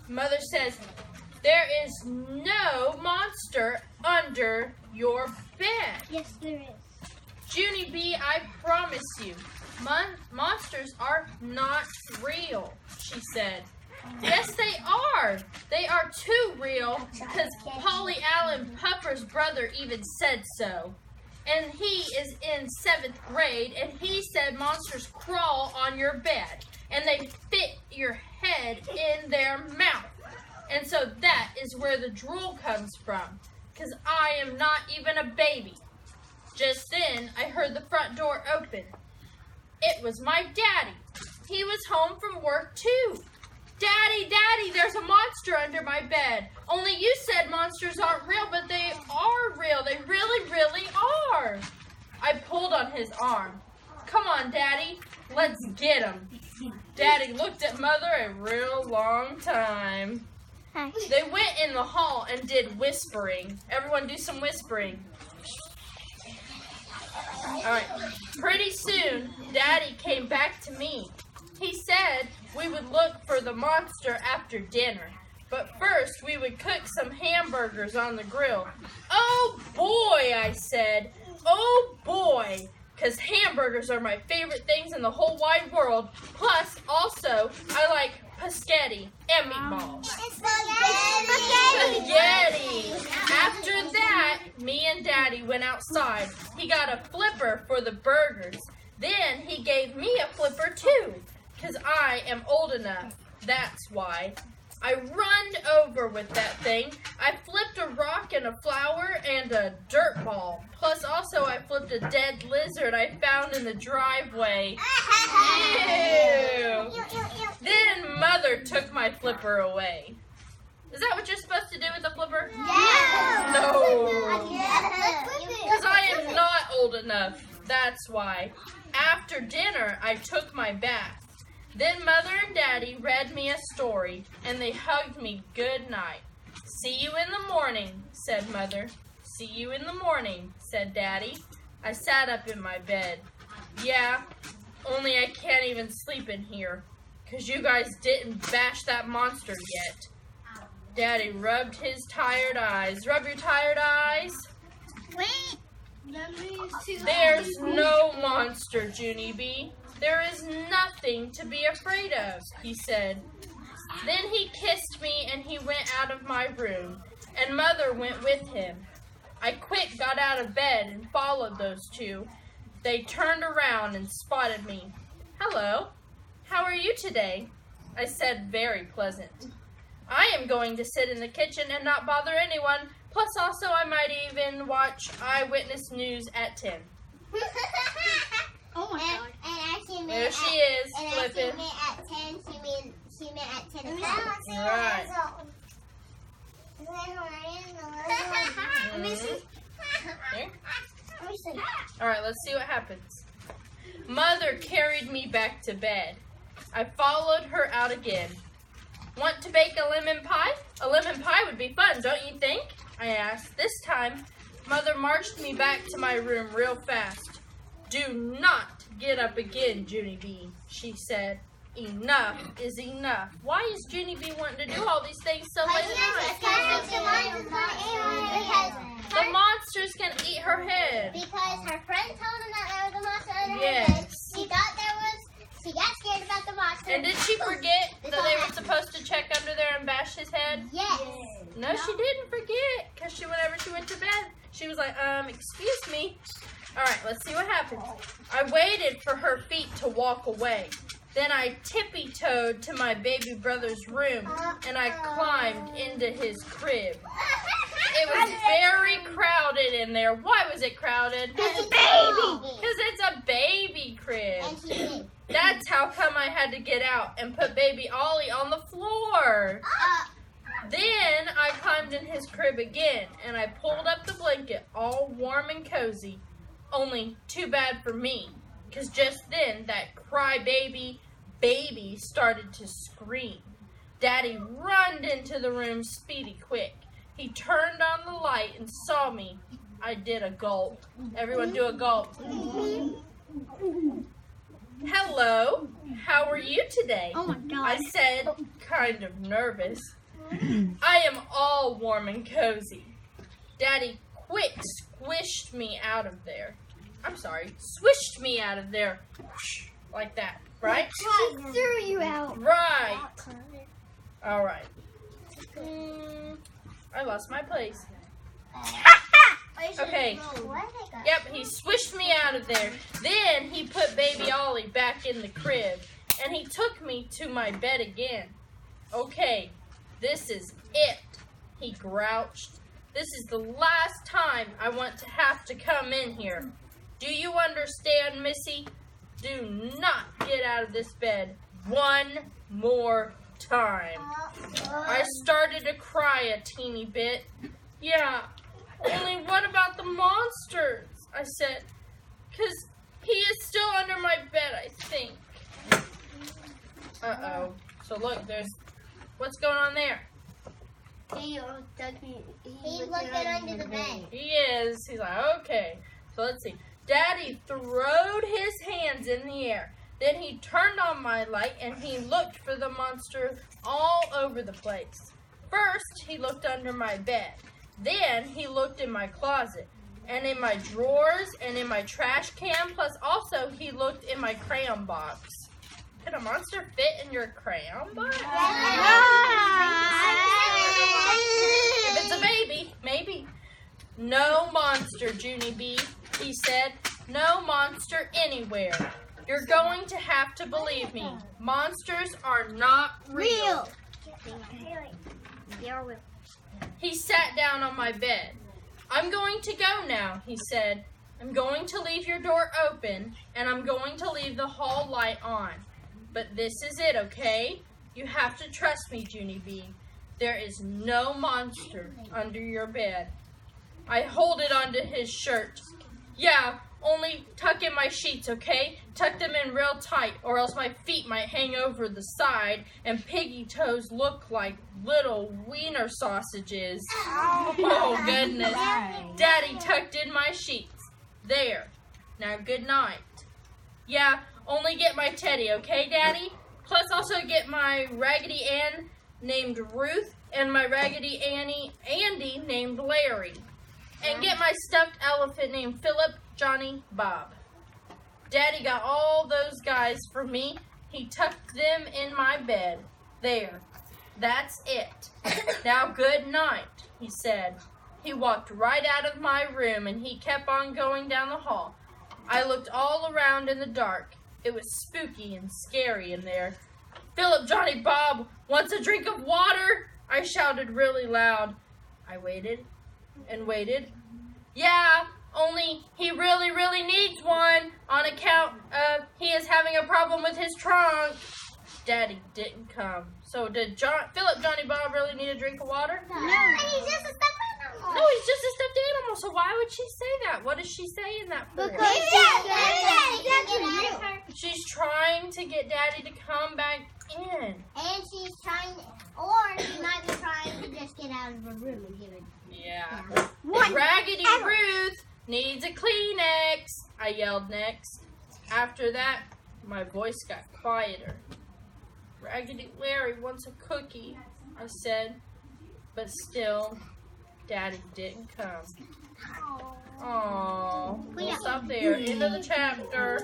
Mother says, there is no monster under your bed. Yes, there is. Junie B, I promise you, monsters are not real, she said. Yes, they are. They are too real because Polly Allen Puffer's brother even said so. And he is in 7th grade, and he said monsters crawl on your bed, and they fit your head in their mouth. And so that is where the drool comes from, because I am not even a baby. Just then, I heard the front door open. It was my daddy. He was home from work, too. Daddy, there's a monster under my bed. Only you said monsters aren't real, but they are real. They really, really are. I pulled on his arm. Come on, Daddy, let's get him. Daddy looked at Mother a real long time. Hi. They went in the hall and did whispering. Everyone do some whispering. All right. Pretty soon, Daddy came back to me. He said we would look for the monster after dinner, but first we would cook some hamburgers on the grill. Oh boy, I said. Oh boy, because hamburgers are my favorite things in the whole wide world. Plus, also, I like paschetti and meatballs. Spaghetti! After that, me and Daddy went outside. He got a flipper for the burgers. Then he gave me a flipper too, because I am old enough. That's why. I runned over with that thing. I flipped a rock and a flower and a dirt ball. Plus also I flipped a dead lizard I found in the driveway. Ew! Then Mother took my flipper away. Is that what you're supposed to do with the flipper? Yeah. No. Because I am not old enough. That's why. After dinner, I took my bath. Then Mother and Daddy read me a story, and they hugged me good night. See you in the morning, said Mother. See you in the morning, said Daddy. I sat up in my bed. Yeah, only I can't even sleep in here, 'cause you guys didn't bash that monster yet. Daddy rubbed his tired eyes. Rub your tired eyes. Wait. There's no monster, Junie B. There is nothing to be afraid of, he said. Then he kissed me and he went out of my room, and Mother went with him. I quick got out of bed and followed those two. They turned around and spotted me. Hello, how are you today? I said, very pleasant. I am going to sit in the kitchen and not bother anyone. Plus also I might even watch Eyewitness News at 10. Oh my God. There she is, flipping. And at 10, she meant at 10 o'clock. Right. All right, let's see what happens. Mother carried me back to bed. I followed her out again. Want to bake a lemon pie? A lemon pie would be fun, don't you think? I asked. This time, Mother marched me back to my room real fast. Do not get up again, Junie B, she said. Enough is enough. Why is Junie B wanting to do all these things so late at night? The monsters can eat her head. Because her friend told him that there was a monster under her Yes. bed. She thought there was. She got scared about the monster. And did she forget that they were supposed to check under there and bash his head? Yes. No, she didn't forget. Because whenever she went to bed, she was like, excuse me. All right, let's see what happens. I waited for her feet to walk away. Then I tippy-toed to my baby brother's room, and I climbed into his crib. It was very crowded in there. Why was it crowded? It's a baby. Because it's a baby crib. And she did. That's how come I had to get out and put baby Ollie on the floor. Then I climbed in his crib again, and I pulled up the blanket all warm and cozy. Only too bad for me, because just then that crybaby baby started to scream. Daddy runned into the room speedy quick. He turned on the light and saw me. I did a gulp. Everyone do a gulp. Hello, how are you today? Oh my God. I said, kind of nervous. I am all warm and cozy. Daddy quick squished me out of there. I'm sorry, swished me out of there. Whoosh, like that, right? She threw you out. Right. All right. I lost my place. Okay. Yep, he swished me out of there. Then he put baby Ollie back in the crib. And he took me to my bed again. Okay, this is it, he grouched. This is the last time I want to have to come in here. Do you understand, Missy? Do not get out of this bed one more time. I started to cry a teeny bit. Yeah, only what about the monsters? I said, 'cause he is still under my bed, I think. Uh-oh. So look, what's going on there? He's looking under the bed. He is. He's like, okay. So let's see. Daddy throwed his hands in the air. Then he turned on my light and he looked for the monster all over the place. First, he looked under my bed. Then he looked in my closet and in my drawers and in my trash can. Plus also he looked in my crayon box. Can a monster fit in your crayon box? If it's a baby, maybe. No monster, Junie B, he said. No monster anywhere. You're going to have to believe me. Monsters are not real. He sat down on my bed. I'm going to go now, he said. I'm going to leave your door open, and I'm going to leave the hall light on. But this is it, okay? You have to trust me, Junie B. There is no monster under your bed. I hold it onto his shirt. Yeah, only tuck in my sheets, okay? Tuck them in real tight, or else my feet might hang over the side and piggy toes look like little wiener sausages. Oh, goodness. Daddy tucked in my sheets. There. Now, good night. Yeah, only get my teddy, okay, Daddy? Plus also get my Raggedy Ann named Ruth and my Raggedy Andy named Larry. And get my stuffed elephant named Philip, Johnny, Bob. Daddy got all those guys for me. He tucked them in my bed. There. That's it. Now, good night, he said. He walked right out of my room and he kept on going down the hall. I looked all around in the dark. It was spooky and scary in there. Philip, Johnny, Bob, wants a drink of water? I shouted really loud. I waited and waited. Yeah, only he really, really needs one on account of he is having a problem with his trunk. Daddy didn't come. So did Philip, Johnny, Bob really need a drink of water? No. And he's just a stuffed animal. No, he's just a stuffed animal. So why would she say that? What is she saying that for? Because She's trying to get Daddy to come back in. And she's trying, or she might be trying to just get out of her room and give it. Yeah. Raggedy Ruth needs a Kleenex, I yelled next. After that, my voice got quieter. Raggedy Larry wants a cookie, I said. But still, Daddy didn't come. Aww. We'll stop there. End of the chapter.